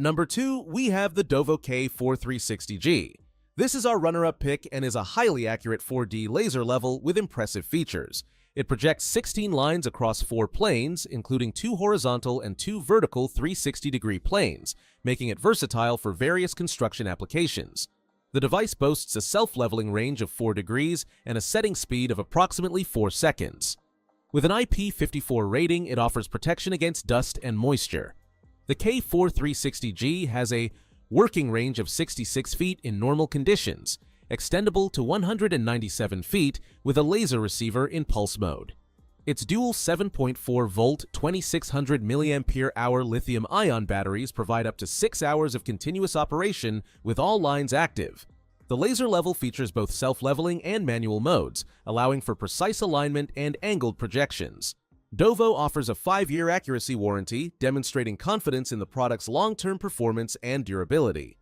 Number 2, we have the DOVOH K4-360G. This is our runner-up pick and is a highly accurate 4D laser level with impressive features. It projects 16 lines across 4 planes, including 2 horizontal and 2 vertical 360-degree planes, making it versatile for various construction applications. The device boasts a self-leveling range of 4 degrees and a setting speed of approximately 4 seconds. With an IP54 rating, it offers protection against dust and moisture. The K4-360G has a working range of 66 feet in normal conditions, extendable to 197 feet with a laser receiver in pulse mode. Its dual 7.4-volt, 2600 mAh lithium-ion batteries provide up to 6 hours of continuous operation with all lines active. The laser level features both self-leveling and manual modes, allowing for precise alignment and angled projections. DOVOH offers a 5-year accuracy warranty, demonstrating confidence in the product's long-term performance and durability.